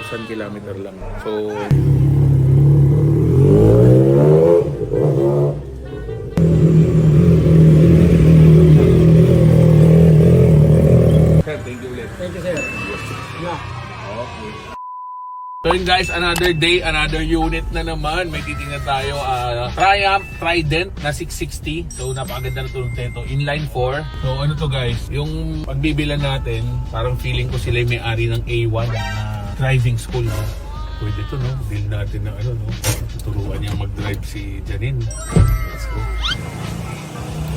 4,000 kilometer lang. So, sir, thank you ulit. Thank you, sir. Yeah. Okay. So yun guys, another day, another unit na naman. May titingnan tayo, Triumph Trident na 660. So napakaganda na tunog nito, inline 4. So ano to guys, yung pagbibilan natin, parang feeling ko sila yung may-ari ng A1 na driving school. No? Pwede to, no? Build natin ng ano, no? Tuturuan niya mag-drive si Janine. Let's go.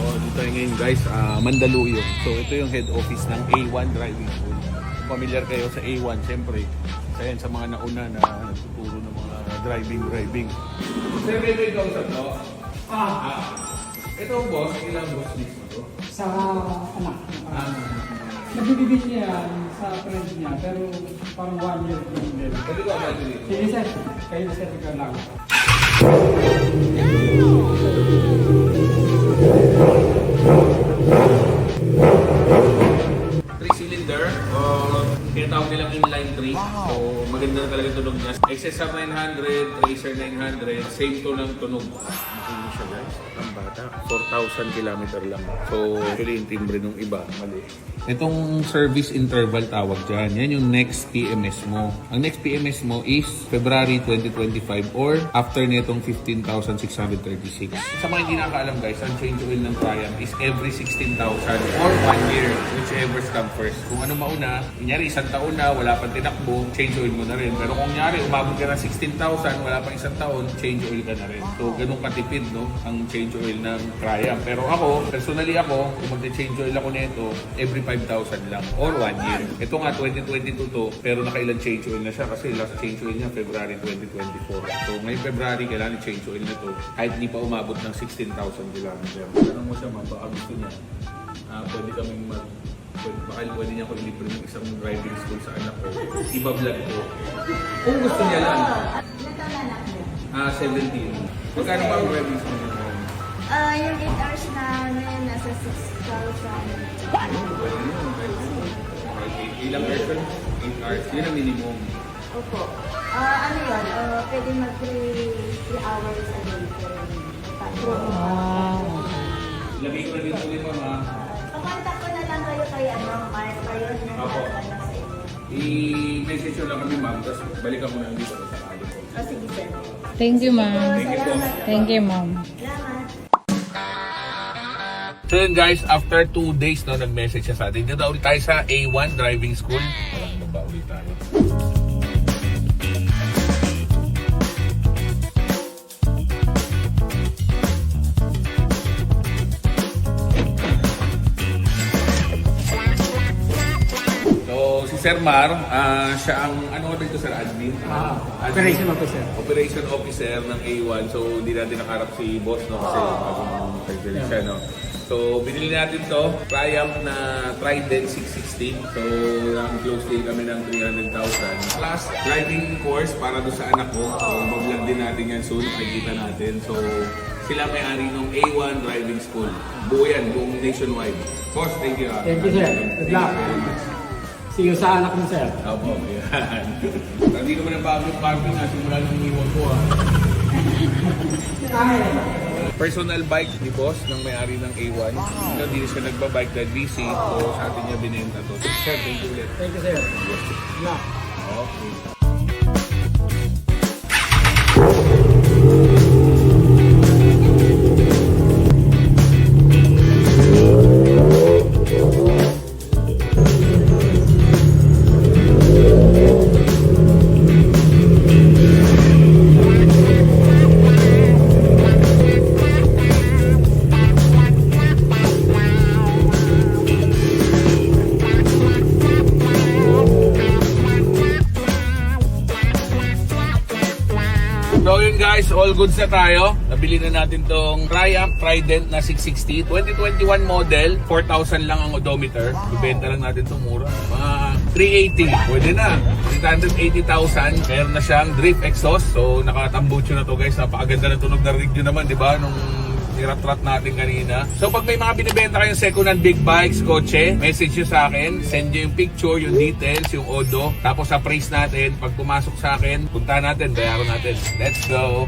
So dito tayo ngayon guys, Mandaluyong. So ito yung head office ng A1 Driving School. Kung familiar kayo sa A1, siyempre, ayan sa mga nauna na nagtuturo ng mga driving. Sir, may kausap to? Ito ang boss, ilang boss mismo to? Sa anak. Nabibigay niya yan sa friend niya, pero parang 1 year yung din. Pwede ko ba dito? Sige sir, kayo na sir, ikaw lang. Cylinder, tinatawag nilang inline 3. So maganda na talaga tunog niya. XSR 900, Racer 900, same to ng tunog. Makikita siya guys, ang bata, 4,000 kilometer lang. So actually yung timbre nung iba, mali. Itong service interval tawag dyan, yan yung next PMS mo. Ang next PMS mo is February 2025 or after nitong 15,636. Sa mga hindi nakakaalam guys, ang change oil ng Triumph is every 16,000 or 1 year, whichever come first. Kung ano mauna, kunyari isang taon na, wala pang tinakbo, change oil mo na rin. Pero kung kunyari, umabot ka ng 16,000, wala pang isang taon, change oil ka na rin. So, ganun katipid, no? Ang change oil ng Triumph. Pero ako, personally ako, kung mag-change oil ako nito, every 5,000 lang or 1 year. Ito nga, 2022 to, pero nakailang change oil na siya kasi last change oil niya, February 2024. So, ngayong February, kailangan change oil na to kahit hindi pa umabot ng 16,000 kilometer. Tanong mo siya, baka gusto niya. Pwede kaming pwede niya ako ilibre ng isang driving school sa anak ko. Iba-vlog ko. Kung gusto niya lang. Nagkalanak niya. 17. Magkano ba ang driving school niya? Yung 8 hours na ngayon, nasa 6,000. Pwede niya. Ilang version? 8 hours. Yun ang minimum. Opo. Ano yun? Pwede mag 3 hours a day. Lagay ko na dito ulit mga. Pakontak ko na lang kayo kay Mark kayo na Opo. lang sa inyo. I-message nyo lang kami ma'am, tapos balikan mo na dito sa kanya ko. Sige, sir. Thank you, ma'am. Thank you po. Thank you, ma'am. Salamat. So yun guys, after 2 days no, nag-message siya sa atin. Dito ulit tayo sa A1 Driving School. Parang ba ulit tayo? So si Sir Mar, siya ang ano ba ito sir, admin? Operation officer. Operation officer ng A1. So hindi natin nakarap si boss no kasi bagong siya no. So, binili natin to, Triumph na Trident 660. So, close din kami ng 300,000. Plus, driving course para doon sa anak ko. So, mag-vlog din natin yan soon, makikita natin. So, sila may-ari ng A1 Driving School. Buo yan, buong nationwide. Boss, thank you. Thank you, sir. Good luck. See you sa anak mo, sir. Opo, yan. Hindi naman ang parking na, simula nung iniwan ko Personal bike ni boss ng may-ari ng A1. Hindi siya nagbabike dahil busy. So sa atin niya binenta to. Sir, thank you ulit. Thank you, sir. Good luck. Okay. So yun guys, all goods na tayo. Nabili na natin tong Triumph Trident na 660. 2021 model, 4,000 lang ang odometer. Ibenta lang natin itong mura. Mga 380, pwede na. 380,000. Meron na siyang drift exhaust. So nakatambucho na to guys. Napakaganda na tunog na rig nyo naman, di ba? Nung nirat-rat natin kanina. So pag may mga binibenta kayong second-hand big bikes, kotse, message nyo sa akin, send nyo yung picture, yung details, yung odo, tapos sa price natin, pag pumasok sa akin, puntahan natin, bayaran natin. Let's go!